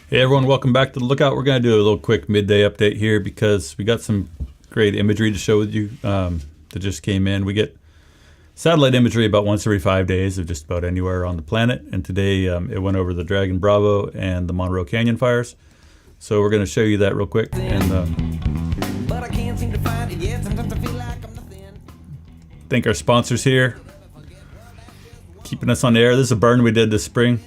Hey everyone, welcome back to the Lookout. We're going to do a little quick midday update here because we got some great imagery to show with you that just came in. We get satellite imagery about once every 5 days of just about anywhere on the planet. And today it went over the Dragon Bravo and the Monroe Canyon fires. So we're going to show you that real quick. And But I can't seem to find it yet. Sometimes I feel like I'm nothing. thank our sponsors here, keeping us on the air. This is a burn we did this spring.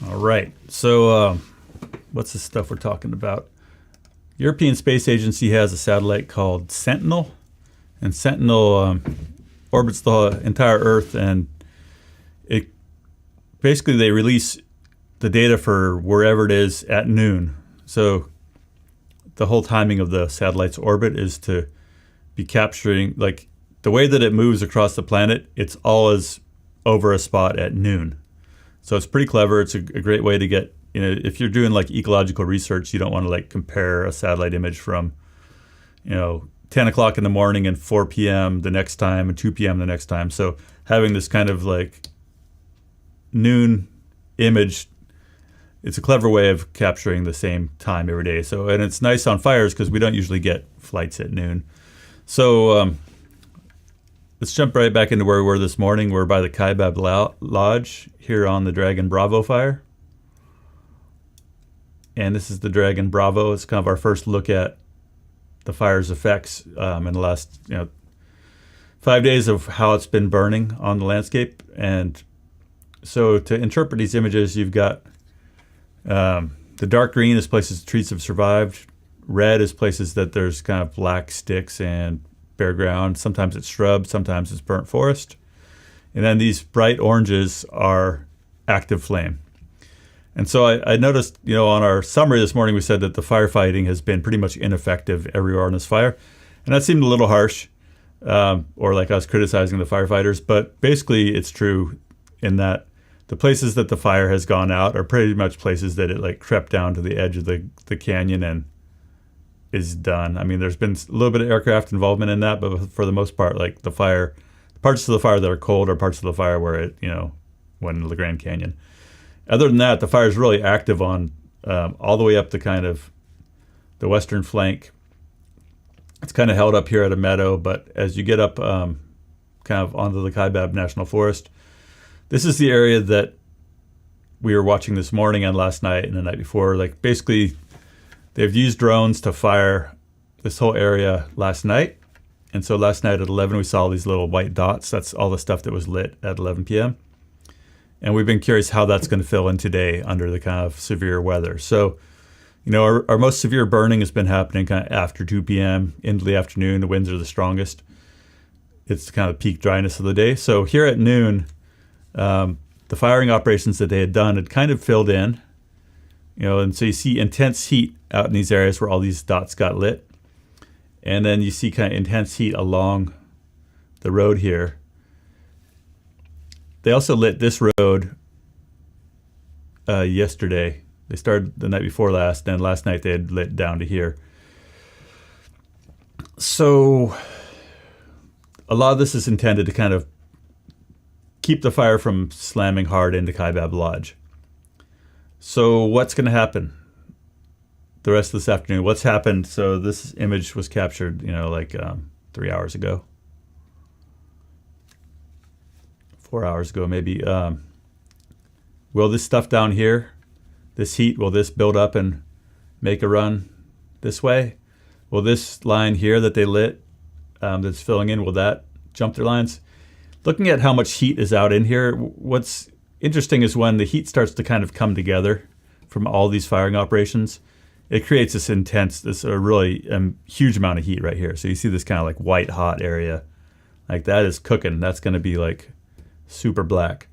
All right, so what's the stuff we're talking about? European Space Agency has a satellite called Sentinel, and Sentinel orbits the entire Earth, and it basically they release the data for wherever it is at noon. So the whole timing of the satellite's orbit is to be capturing, like the way that it moves across the planet, it's always over a spot at noon. So it's pretty clever. It's a great way to get, if you're doing like ecological research, you don't want to like compare a satellite image from, 10 o'clock in the morning and 4 p.m. the next time and 2 p.m. the next time. So having this kind of like noon image, it's a clever way of capturing the same time every day. So, and it's nice on fires because we don't usually get flights at noon. So let's jump right back into where we were this morning. We're by the Kaibab Lodge here on the Dragon Bravo fire. And this is the Dragon Bravo. It's kind of our first look at the fire's effects in the last 5 days of how it's been burning on the landscape. And so to interpret these images, you've got the dark green is places the trees have survived. Red is places that there's kind of black sticks and bare ground. Sometimes it's shrubs, sometimes it's burnt forest. And then these bright oranges are active flame. And so I noticed, on our summary this morning, we said that the firefighting has been pretty much ineffective everywhere on this fire. And that seemed a little harsh, or like I was criticizing the firefighters. But basically, it's true in that the places that the fire has gone out are pretty much places that it like crept down to the edge of the canyon and is done. I mean, there's been a little bit of aircraft involvement in that, but for the most part, like the parts of the fire that are cold are parts of the fire where it, went into the Grand Canyon. Other than that, the fire is really active on all the way up to kind of the western flank. It's kind of held up here at a meadow, but as you get up kind of onto the Kaibab National Forest, this is the area that we were watching this morning and last night and the night before. Like basically, they've used drones to fire this whole area last night. And so last night at 11, we saw these little white dots. That's all the stuff that was lit at 11 p.m. And we've been curious how that's going to fill in today under the kind of severe weather. So, our most severe burning has been happening kind of after 2 p.m. into the afternoon. The winds are the strongest. It's kind of peak dryness of the day. So here at noon, the firing operations that they had done had kind of filled in. And so you see intense heat out in these areas where all these dots got lit. And then you see kind of intense heat along the road here. They also lit this road yesterday. They started the night before last, and last night they had lit down to here. So a lot of this is intended to kind of keep the fire from slamming hard into Kaibab Lodge. So what's going to happen the rest of this afternoon? What's happened? So this image was captured, 3 hours ago. 4 hours ago, maybe. Will this stuff down here, this heat, will this build up and make a run this way? Will this line here that they lit that's filling in, will that jump their lines? Looking at how much heat is out in here, what's interesting is when the heat starts to kind of come together from all these firing operations, it creates this really huge amount of heat right here. So you see this kind of like white hot area. Like that is cooking. That's going to be like super black.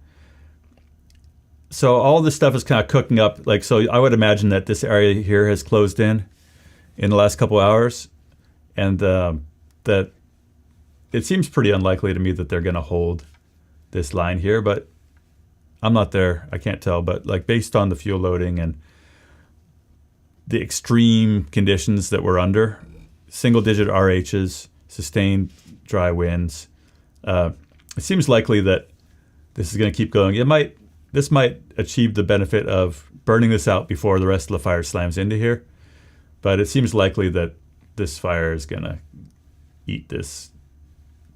So all this stuff is kind of cooking up. So I would imagine that this area here has closed in the last couple hours, and that it seems pretty unlikely to me that they're going to hold this line here, but I'm not there. I can't tell, but like based on the fuel loading and the extreme conditions that we're under, single digit RHs, sustained dry winds. It seems likely that this is going to keep going. This might achieve the benefit of burning this out before the rest of the fire slams into here, but it seems likely that this fire is going to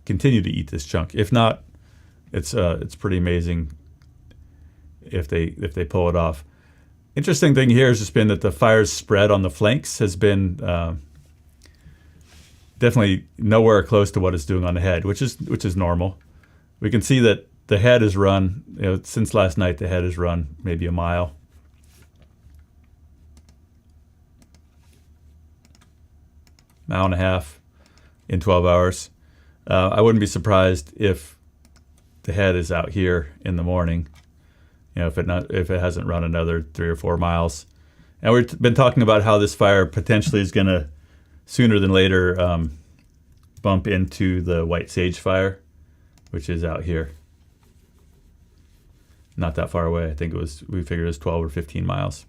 continue to eat this chunk. If not, it's pretty amazing if they pull it off. Interesting thing here has just been that the fire's spread on the flanks has been definitely nowhere close to what it's doing on the head, which is normal. We can see that the head has run, since last night, the head has run maybe a mile. Mile and a half in 12 hours. I wouldn't be surprised if the head is out here in the morning, if it hasn't run another 3 or 4 miles. And we've been talking about how this fire potentially is going to, sooner than later, bump into the white sage fire, which is out here. Not that far away. I think we figured it was 12 or 15 miles.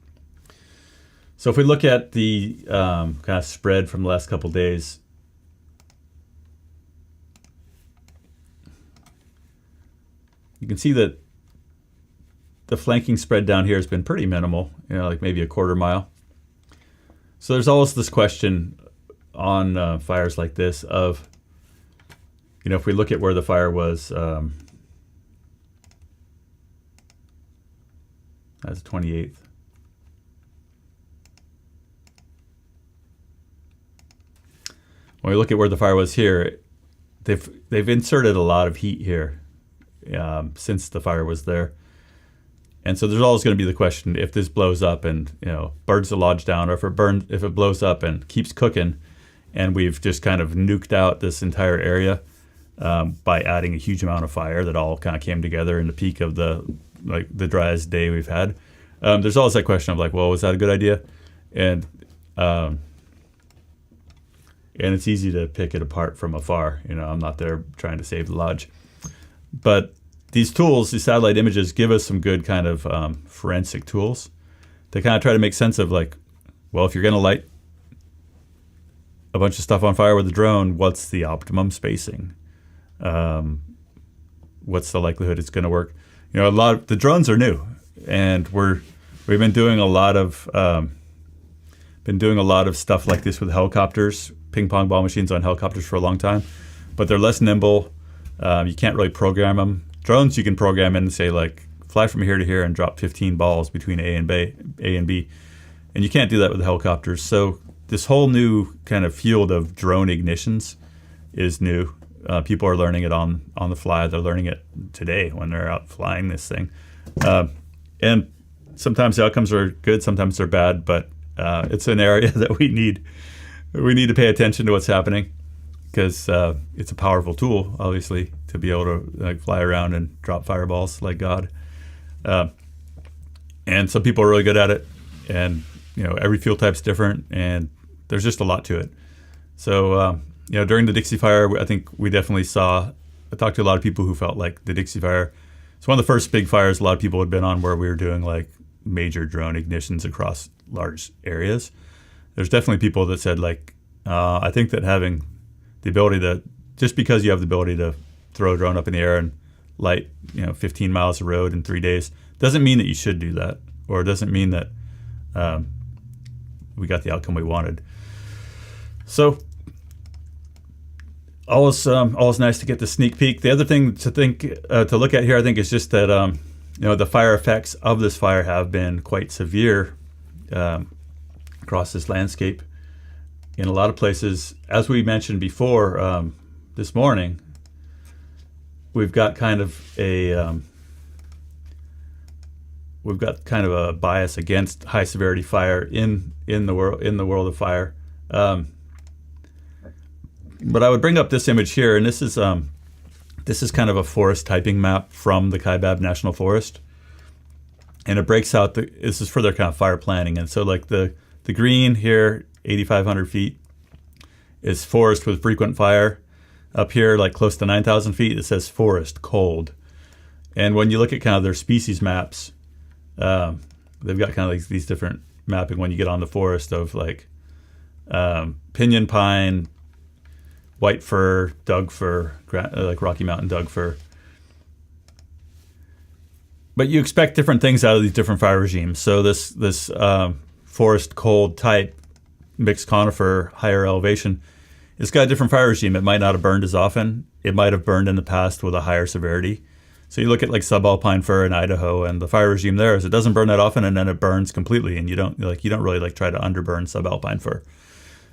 So if we look at the kind of spread from the last couple days, you can see that the flanking spread down here has been pretty minimal, like maybe a quarter mile. So there's always this question on fires like this of, if we look at where the fire was, that's the 28th. When we look at where the fire was here, they've inserted a lot of heat here since the fire was there. And so there's always going to be the question, if this blows up and burns the lodge down, or if it blows up and keeps cooking, and we've just kind of nuked out this entire area by adding a huge amount of fire that all kind of came together in the peak of the driest day we've had. There's always that question of well, was that a good idea? And it's easy to pick it apart from afar. I'm not there trying to save the lodge, but these tools, these satellite images, give us some good kind of forensic tools to kind of try to make sense of if you're going to light a bunch of stuff on fire with a drone, what's the optimum spacing? What's the likelihood it's going to work? The drones are new, and we've been doing a lot of stuff like this with helicopters, ping pong ball machines on helicopters for a long time, but they're less nimble. You can't really program them. Drones you can program in and say fly from here to here and drop 15 balls between A and B, and you can't do that with helicopters. So this whole new kind of field of drone ignitions is new. People are learning it on the fly. They're learning it today when they're out flying this thing, and sometimes the outcomes are good, sometimes they're bad. But it's an area that we need to pay attention to what's happening, because it's a powerful tool, obviously, to be able to fly around and drop fireballs like God. And some people are really good at it, and every fuel type's different, and there's just a lot to it. So during the Dixie Fire, I think we definitely I talked to a lot of people who felt like the Dixie Fire, it's one of the first big fires a lot of people had been on where we were doing major drone ignitions across large areas. There's definitely people that said I think that having the ability to, just because you have the ability to throw a drone up in the air and light 15 miles of road in 3 days, doesn't mean that you should do that, or it doesn't mean that we got the outcome we wanted. So always nice to get the sneak peek. The other thing to look at here, I think, is just that the fire effects of this fire have been quite severe across this landscape. In a lot of places, as we mentioned before this morning, we've got kind of a bias against high severity fire in the world of fire. But I would bring up this image here, and this is kind of a forest typing map from the Kaibab National Forest, and it breaks out this is for their kind of fire planning. And so the green here, 8,500 feet, is forest with frequent fire. Up here, close to 9,000 feet, it says forest cold. And when you look at kind of their species maps, they've got kind of these different mapping when you get on the forest of pinyon pine, white fir, Doug fir, like Rocky Mountain Doug fir. But you expect different things out of these different fire regimes. So this forest cold type mixed conifer, higher elevation, it's got a different fire regime. It might not have burned as often. It might have burned in the past with a higher severity. So you look at like subalpine fir in Idaho, and the fire regime there is it doesn't burn that often, and then it burns completely, and you don't really like try to underburn subalpine fir.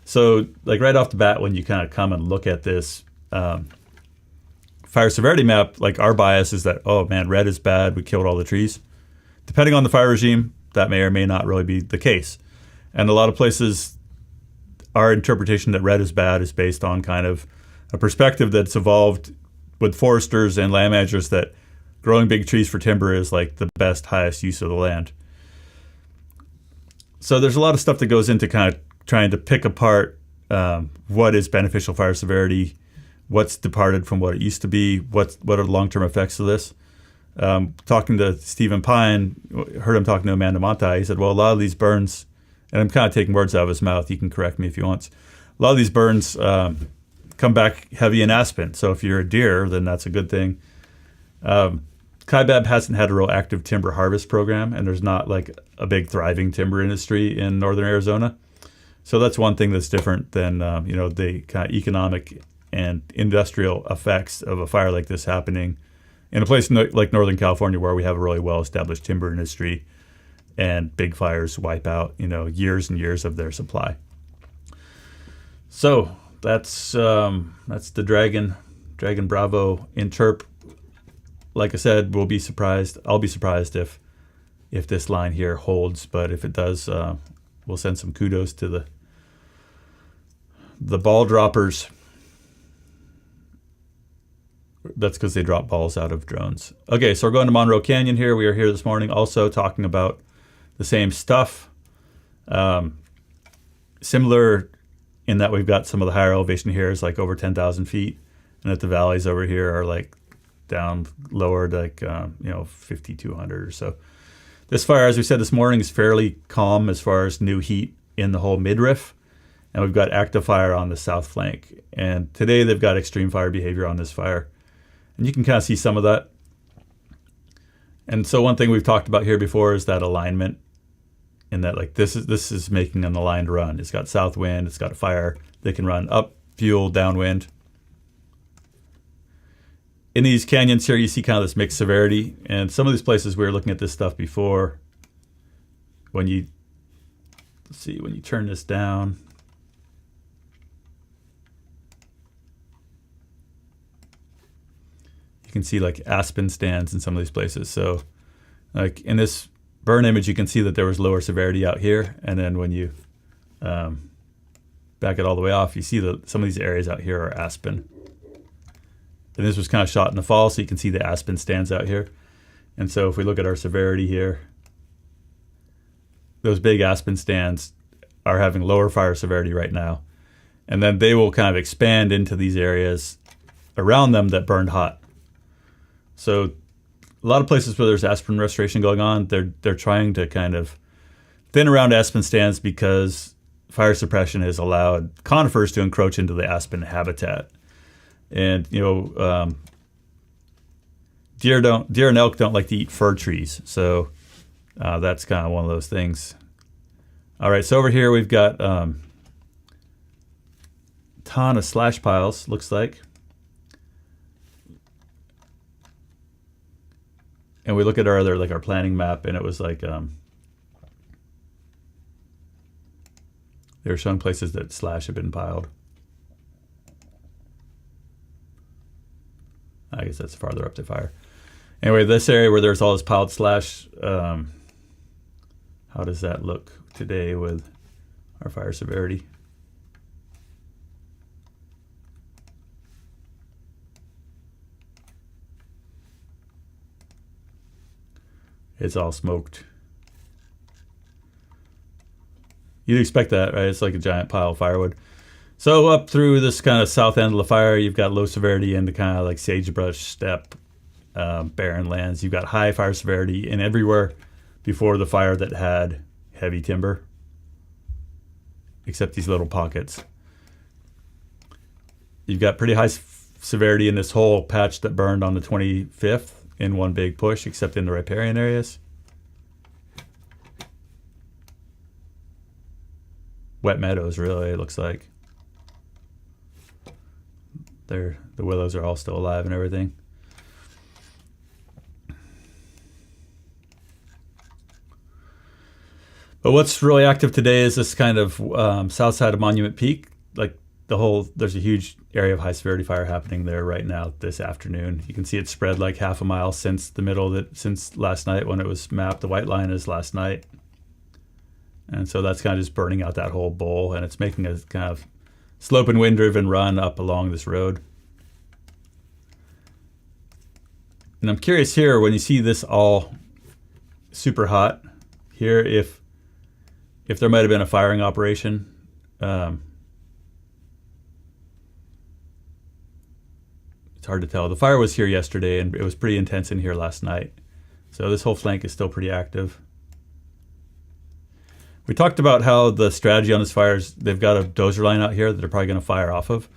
So like right off the bat, when you kind of come and look at this fire severity map, like our bias is that, oh man, red is bad, we killed all the trees. Depending on the fire regime, that may or may not really be the case. And a lot of places, our interpretation that red is bad is based on kind of a perspective that's evolved with foresters and land managers that growing big trees for timber is like the best, highest use of the land. So there's a lot of stuff that goes into kind of trying to pick apart what is beneficial fire severity, what's departed from what it used to be, what are the long-term effects of this. Talking to Stephen Pine, heard him talking to Amanda Monti, he said, well, a lot of these burns, and I'm kind of taking words out of his mouth, he can correct me if he wants, a lot of these burns come back heavy in aspen. So if you're a deer, then that's a good thing. Kaibab hasn't had a real active timber harvest program, and there's not like a big thriving timber industry in northern Arizona. So that's one thing that's different than the kind of economic and industrial effects of a fire like this happening in a place like Northern California, where we have a really well-established timber industry, and big fires wipe out years and years of their supply. So that's the Dragon Bravo interp. Like I said, we'll be surprised. I'll be surprised if this line here holds, but if it does, we'll send some kudos to the ball droppers. That's because they drop balls out of drones. Okay, so we're going to Monroe Canyon here. We are here this morning also talking about the same stuff. Similar in that we've got some of the higher elevation here is like over 10,000 feet, and that the valleys over here are like down lower to like 5,200 or so. This fire, as we said this morning, is fairly calm as far as new heat in the whole midriff, and we've got active fire on the south flank. And today they've got extreme fire behavior on this fire, and you can kind of see some of that. And so one thing we've talked about here before is that alignment, in that like this is making an aligned run. It's got south wind, it's got a fire. They can run up, fuel, downwind. In these canyons here, you see kind of this mixed severity. And some of these places we were looking at this stuff before. When you turn this down, you can see like aspen stands in some of these places. So like in this burn image, you can see that there was lower severity out here. And then when you back it all the way off, you see that some of these areas out here are aspen. And this was kind of shot in the fall, so you can see the aspen stands out here. And so if we look at our severity here, those big aspen stands are having lower fire severity right now. And then they will kind of expand into these areas around them that burned hot. So a lot of places where there's aspen restoration going on, they're trying to kind of thin around aspen stands because fire suppression has allowed conifers to encroach into the aspen habitat. And deer and elk don't like to eat fir trees, so that's kind of one of those things. All right, so over here we've got a ton of slash piles, looks like. And we look at our planning map, and it was like they were showing places that slash had been piled. I guess that's farther up the fire. Anyway, this area where there's all this piled slash, how does that look today with our fire severity? It's all smoked. You'd expect that, right? It's like a giant pile of firewood. So up through this kind of south end of the fire, you've got low severity into kind of like sagebrush, steppe, barren lands. You've got high fire severity in everywhere before the fire that had heavy timber, except these little pockets. You've got pretty high severity in this whole patch that burned on the 25th in one big push, except in the riparian areas. Wet meadows, really, it looks like. The willows are all still alive and everything. But what's really active today is this kind of south side of Monument Peak. Like there's a huge area of high severity fire happening there right now this afternoon. You can see it spread like half a mile since since last night when it was mapped. The white line is last night. And so that's kind of just burning out that whole bowl, and it's making a kind of slope and wind driven run up along this road. And I'm curious here, when you see this all super hot here, if there might have been a firing operation. It's hard to tell. The fire was here yesterday, and it was pretty intense in here last night. So this whole flank is still pretty active. We talked about how the strategy on this fire is they've got a dozer line out here that they're probably going to fire off of.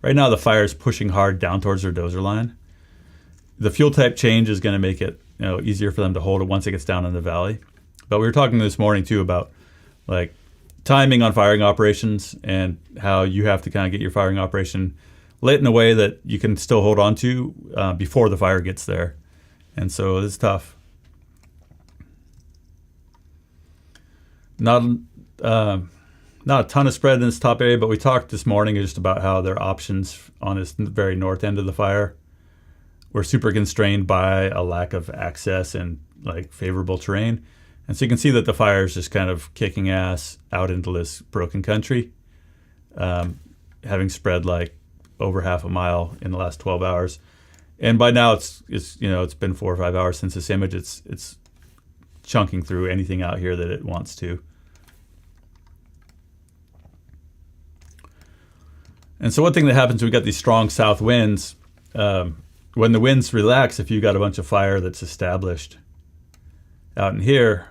Right now, the fire is pushing hard down towards their dozer line. The fuel type change is going to make it easier for them to hold it once it gets down in the valley. But we were talking this morning, too, about like timing on firing operations and how you have to kind of get your firing operation lit in a way that you can still hold on to before the fire gets there. And so it's tough. Not a ton of spread in this top area, but we talked this morning just about how their options on this very north end of the fire were super constrained by a lack of access and like favorable terrain. And so you can see that the fire is just kind of kicking ass out into this broken country, having spread like over half a mile in the last 12 hours. And by now it's been 4 or 5 hours since this image. It's chunking through anything out here that it wants to. And so one thing that happens when we got these strong south winds, when the winds relax, if you've got a bunch of fire that's established out in here,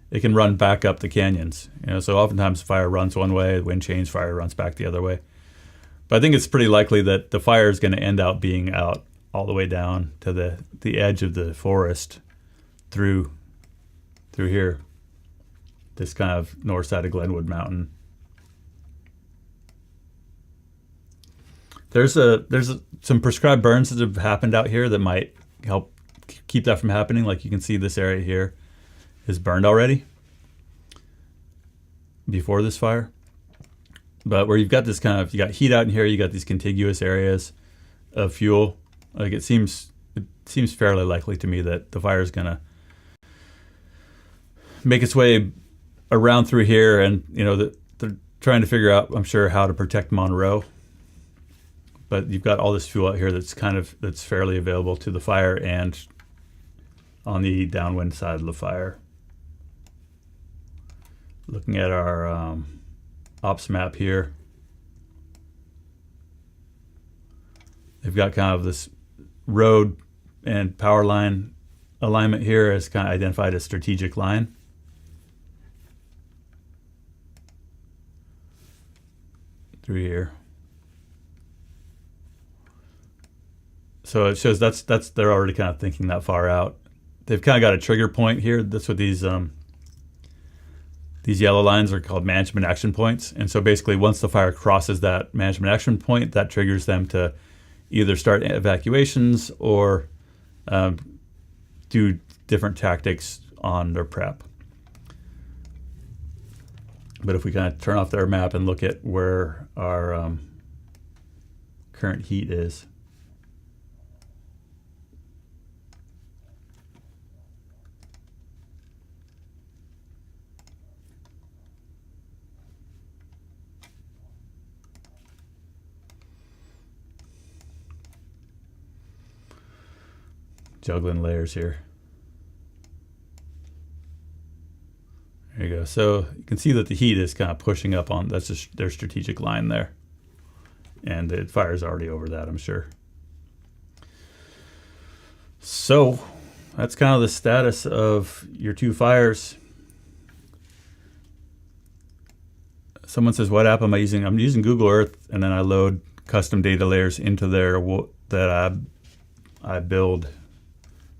it can run back up the canyons. So oftentimes fire runs one way, the wind changes, fire runs back the other way. But I think it's pretty likely that the fire is going to end up being out all the way down to the edge of the forest through here, this kind of north side of Glenwood Mountain. There's some prescribed burns that have happened out here that might help keep that from happening. Like you can see this area here is burned already before this fire. But where you've got this kind of, you got heat out in here, you got these contiguous areas of fuel. Like it seems fairly likely to me that the fire is gonna make its way around through here, and they're trying to figure out, I'm sure, how to protect Monroe. But you've got all this fuel out here that's fairly available to the fire and on the downwind side of the fire. Looking at our ops map here, they've got kind of this road and power line alignment here as kind of identified as strategic line. Through here. So it shows that's they're already kind of thinking that far out. They've kind of got a trigger point here. That's what these yellow lines are called management action points. And so basically once the fire crosses that management action point, that triggers them to either start evacuations or do different tactics on their prep. But if we kind of turn off their map and look at where our current heat is. Juggling layers here. There you go. So you can see that the heat is kind of pushing up on, that's just their strategic line there. And the fire is already over that, I'm sure. So that's kind of the status of your two fires. Someone says, what app am I using? I'm using Google Earth, and then I load custom data layers into there that I build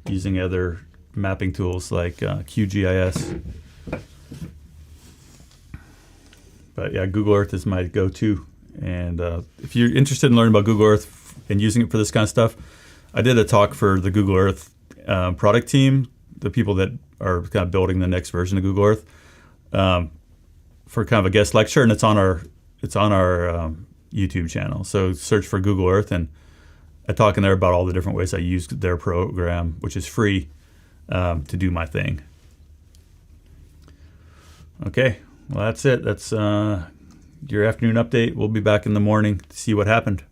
using other mapping tools like QGIS. But yeah, Google Earth is my go-to. And if you're interested in learning about Google Earth and using it for this kind of stuff, I did a talk for the Google Earth product team, the people that are kind of building the next version of Google Earth, for kind of a guest lecture, and it's on our YouTube channel. So search for Google Earth, and I talk in there about all the different ways I use their program, which is free, to do my thing. Okay, well that's it. That's your afternoon update. We'll be back in the morning to see what happened.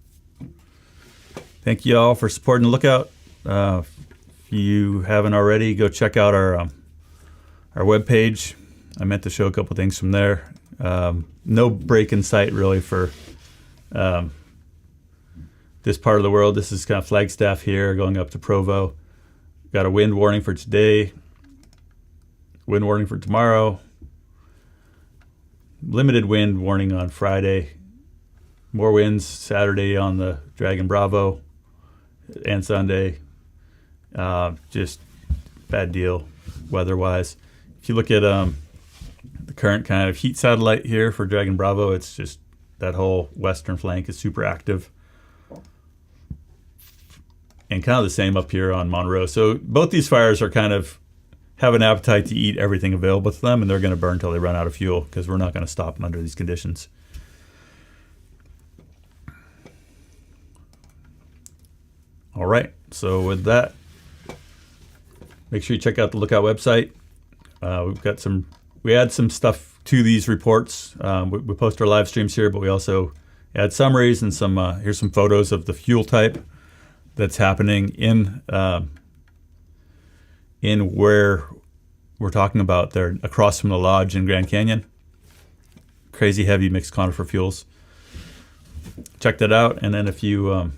Thank you all for supporting the Lookout. If you haven't already, go check out our webpage. I meant to show a couple things from there. No break in sight really for this part of the world. This is kind of Flagstaff here going up to Provo. Got a wind warning for today, wind warning for tomorrow, limited wind warning on Friday, more winds Saturday on the Dragon Bravo and Sunday. Just bad deal weather-wise. If you look at the current kind of heat satellite here for Dragon Bravo, it's just that whole western flank is super active. And kind of the same up here on Monroe. So both these fires are kind of have an appetite to eat everything available to them, and they're going to burn until they run out of fuel, because we're not going to stop them under these conditions. All right, so with that, make sure you check out the Lookout website. We add some stuff to these reports. We post our live streams here, but we also add summaries and here's some photos of the fuel type that's happening in where we're talking about there, across from the lodge in Grand Canyon. Crazy heavy mixed conifer fuels. Check that out, and then if you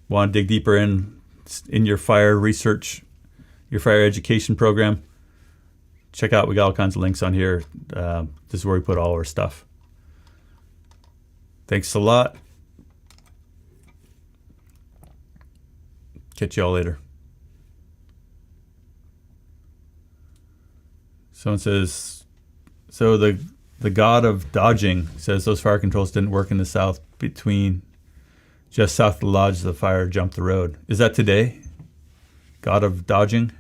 want to dig deeper in your fire research, your fire education program, check out, we got all kinds of links on here. This is where we put all our stuff. Thanks a lot. Catch y'all later. Someone says, so the god of dodging says those fire controls didn't work in the south between just south of the lodge, the fire jumped the road. Is that today? God of dodging?